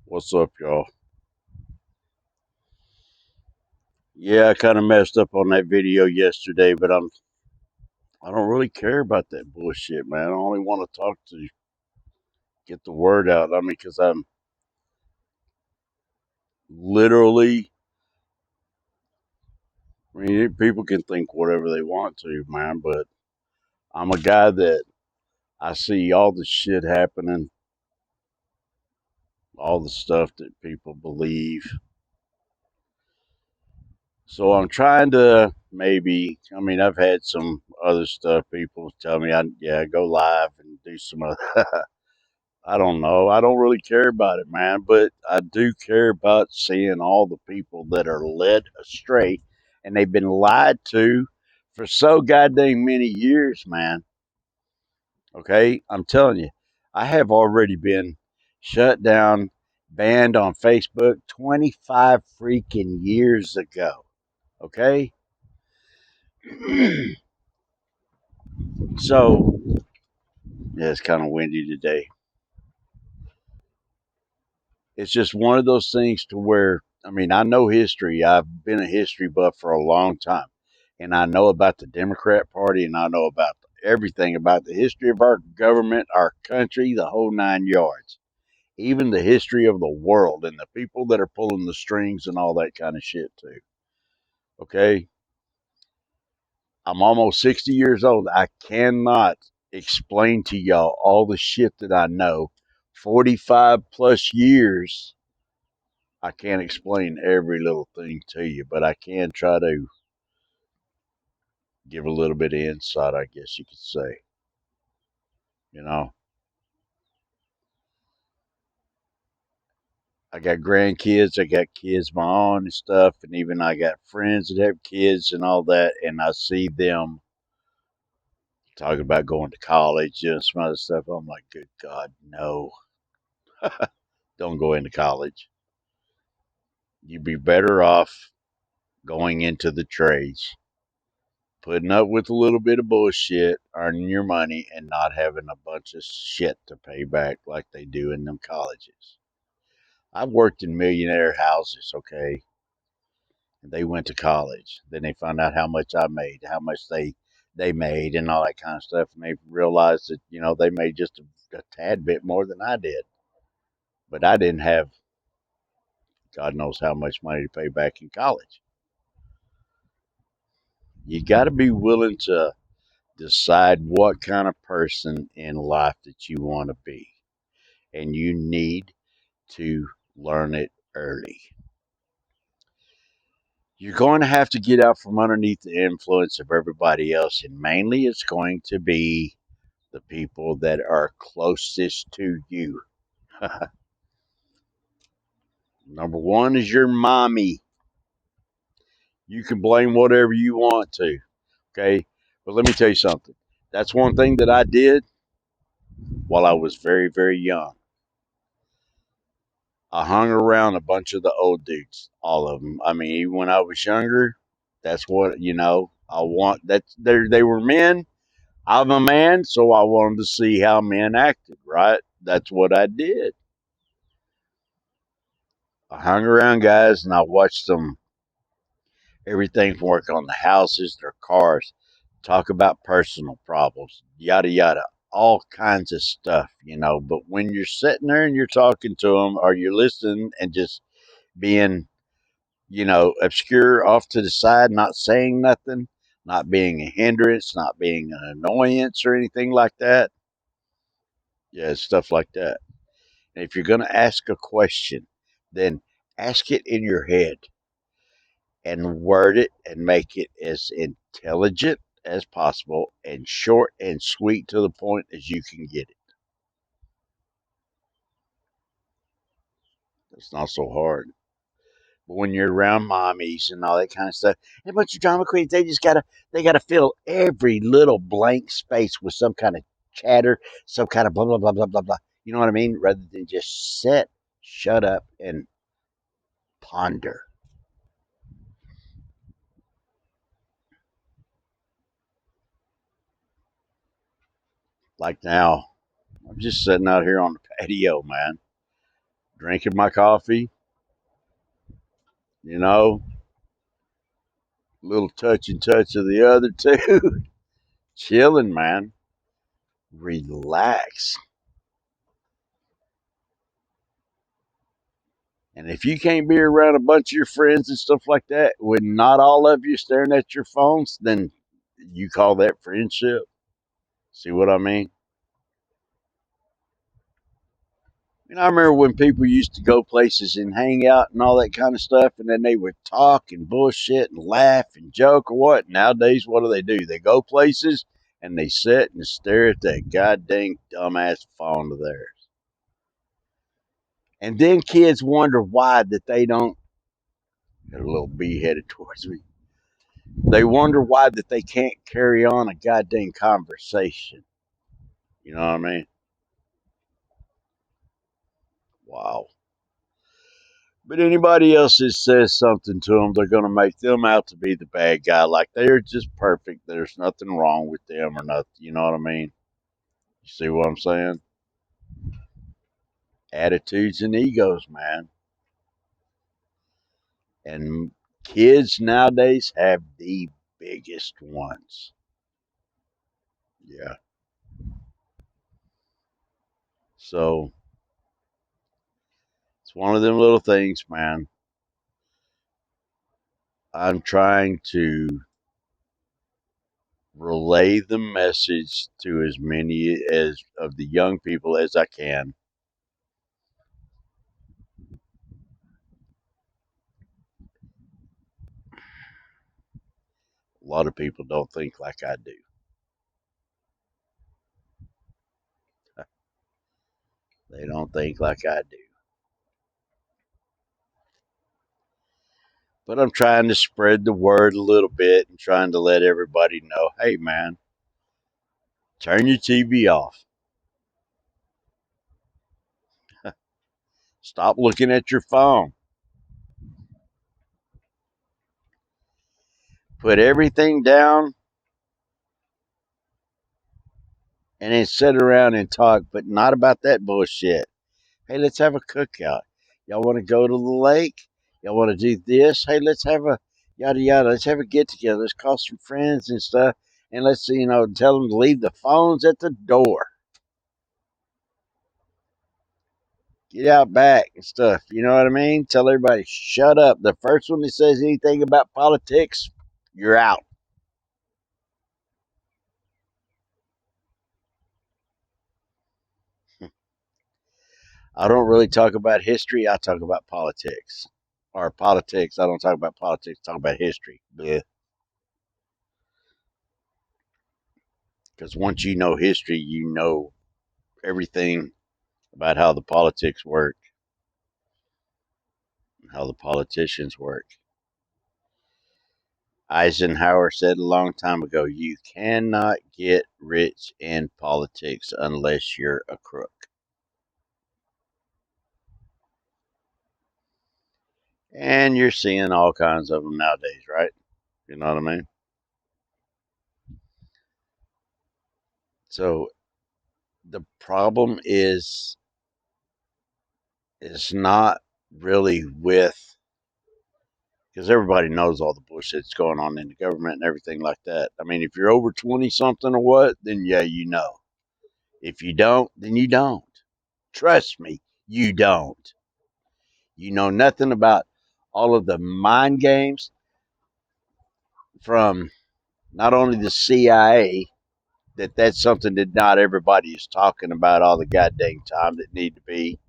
What's up, y'all? Yeah, I kind of messed up on that video yesterday, but I don't really care about that bullshit, man. I only want to talk to get the word out. I mean, because I'm literally. I mean, people can think whatever they want to, man, but I'm a guy that I see all the shit happening, all the stuff that people believe. So I'm trying to maybe. I mean, I've had some other stuff. People tell me, yeah, go live and do some other. I don't know. I don't really care about it, man, but I do care about seeing all the people that are led astray and they've been lied to for so goddamn many years, man. Okay? I'm telling you, I have already been shut down, banned on Facebook 25 freaking years ago. Okay? So, yeah, it's kind of windy today. It's just one of those things to where I mean I know history. I've been a history buff for a long time, and I know about the Democrat Party, and I know about everything about the history of our government, our country, the whole nine yards, even the history of the world and the people that are pulling the strings and all that kind of shit too. Okay, I'm almost 60 years old. I cannot explain to y'all all the shit that I know. 45 plus years I can't explain every little thing to you, but I can try to give a little bit of insight, I guess you could say. You know, I got grandkids, I got kids of my own and stuff, and even I got friends that have kids and all that, and I see them talking about going to college and some other stuff. I'm like, good God, no, don't go into college. You'd be better off going into the trades, putting up with a little bit of bullshit, earning your money, and not having a bunch of shit to pay back like they do in them colleges. I've worked in millionaire houses, okay, and they went to college. Then they found out how much I made, how much they made, and all that kind of stuff, and they realized that they made just a tad bit more than I did, but I didn't have God knows how much money to pay back in college. You got to be willing to decide what kind of person in life that you want to be. And you need to learn it early. You're going to have to get out from underneath the influence of everybody else, and mainly it's going to be the people that are closest to you. Number one is your mommy. You can blame whatever you want to, okay? But let me tell you something. That's one thing that I did while I was very, very young. I hung around a bunch of the old dudes, all of them. I mean, even when I was younger, that's what I want. They were men. I'm a man, so I wanted to see how men acted. Right? That's what I did. I hung around guys and I watched them everything from work on the houses, their cars, talk about personal problems, yada yada, all kinds of stuff. But when you're sitting there and you're talking to them, or you're listening and just being obscure off to the side, not saying nothing, not being a hindrance, not being an annoyance or anything like that. Yeah, stuff like that. And if you're going to ask a question, then ask it in your head and word it and make it as intelligent as possible and short and sweet to the point as you can get it. It's not so hard. But when you're around mommies and all that kind of stuff, and a bunch of drama queens, they gotta fill every little blank space with some kind of chatter, some kind of blah blah blah blah blah blah. You know what I mean? Rather than just sit, shut up, and ponder. Like now, I'm just sitting out here on the patio, man, drinking my coffee, you know, little touch and touch of the other two, chilling, man. Relax. And if you can't be around a bunch of your friends and stuff like that, when not all of you staring at your phones, then you call that friendship. See what I mean? I remember when people used to go places and hang out and all that kind of stuff, and then they would talk and bullshit and laugh and joke or what. Nowadays, what do? They go places and they sit and stare at that goddamn dumbass phone of theirs. And then kids wonder why that they don't. Got a little bee headed towards me. They wonder why that they can't carry on a goddamn conversation. You know what I mean? Wow. But anybody else that says something to them, they're going to make them out to be the bad guy. Like they're just perfect. There's nothing wrong with them or nothing. You know what I mean? You see what I'm saying? Attitudes and egos, man. And kids nowadays have the biggest ones. Yeah. So it's one of them little things, man. I'm trying to relay the message to as many as of the young people as I can. A lot of people don't think like I do. They don't think like I do. But I'm trying to spread the word a little bit and trying to let everybody know, hey man, turn your TV off. Stop looking at your phone. Put everything down and then sit around and talk, but not about that bullshit. Hey, let's have a cookout. Y'all want to go to the lake? Y'all want to do this? Hey, let's have a yada yada. Let's have a get together. Let's call some friends and stuff. And let's, tell them to leave the phones at the door. Get out back and stuff. You know what I mean? Tell everybody, shut up. The first one that says anything about politics, you're out. I don't really talk about history. I talk about politics. Or politics. I don't talk about politics. I talk about history. Because once you know history, you know everything about how the politics work, how the politicians work. Eisenhower said a long time ago, you cannot get rich in politics unless you're a crook. And you're seeing all kinds of them nowadays, right? You know what I mean? So the problem is not really with because everybody knows all the bullshit that's going on in the government and everything like that. I mean, if you're over 20 something or what, then yeah, you know. If you don't, then you don't. Trust me, you don't. You know nothing about all of the mind games from not only the CIA, that's something that not everybody is talking about all the goddamn time that need to be.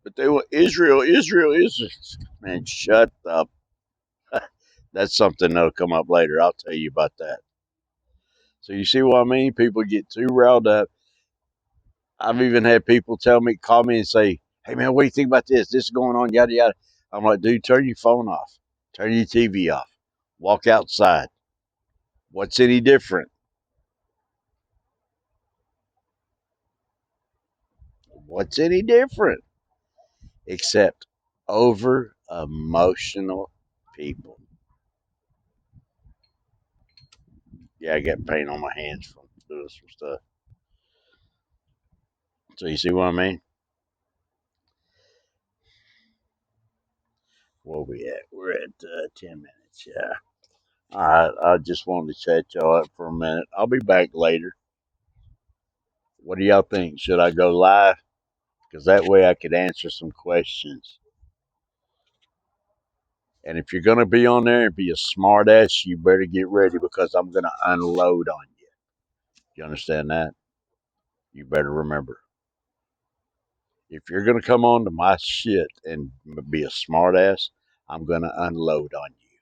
But they want Israel, Israel, Israel. Man, shut up. That's something that'll come up later. I'll tell you about that. So you see what I mean? People get too riled up. I've even had people call me and say, "Hey man, what do you think about this? This is going on, yada yada." I'm like, "Dude, turn your phone off. Turn your TV off. Walk outside. What's any different? What's any different? Except over emotional people." Yeah, I got paint on my hands from doing some stuff. So you see what I mean? where we at? We're at 10 minutes. Yeah. All right. I just wanted to chat y'all up for a minute. I'll be back later. What do y'all think? Should I go live? Because that way I could answer some questions. And if you're gonna be on there and be a smart ass, you better get ready because I'm gonna unload on you. You understand that? You better remember. If you're gonna come on to my shit and be a smart ass, I'm gonna unload on you.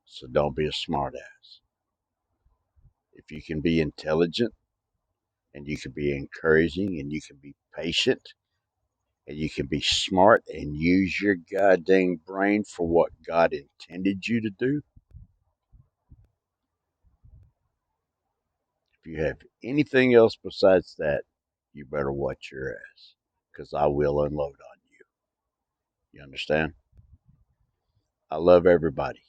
So don't be a smart ass. If you can be intelligent and you can be encouraging and you can be patient and you can be smart and use your goddamn brain for what God intended you to do, if you have anything else besides that, you better watch your ass because I will unload on you. You understand? I love everybody.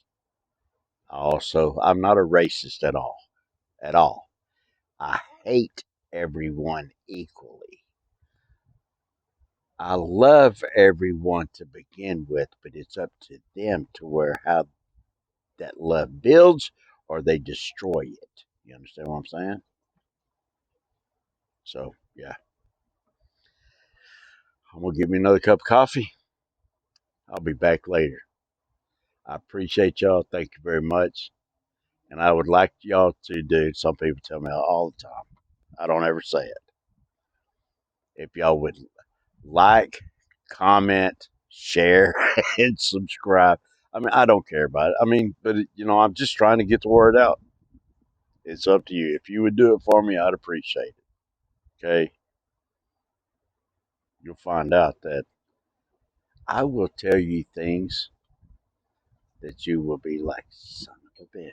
I'm not a racist at all. At all. I hate everyone equally. I love everyone to begin with, but it's up to them to where how that love builds or they destroy it. You understand what I'm saying? So, yeah. I'm going to give me another cup of coffee. I'll be back later. I appreciate y'all. Thank you very much. And I would like y'all to do, some people tell me all the time. I don't ever say it. If y'all would like, comment, share, and subscribe. I mean, I don't care about it. I mean, but I'm just trying to get the word out. It's up to you. If you would do it for me, I'd appreciate it. Okay? You'll find out that I will tell you things that you will be like, son of a bitch.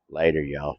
Later, y'all.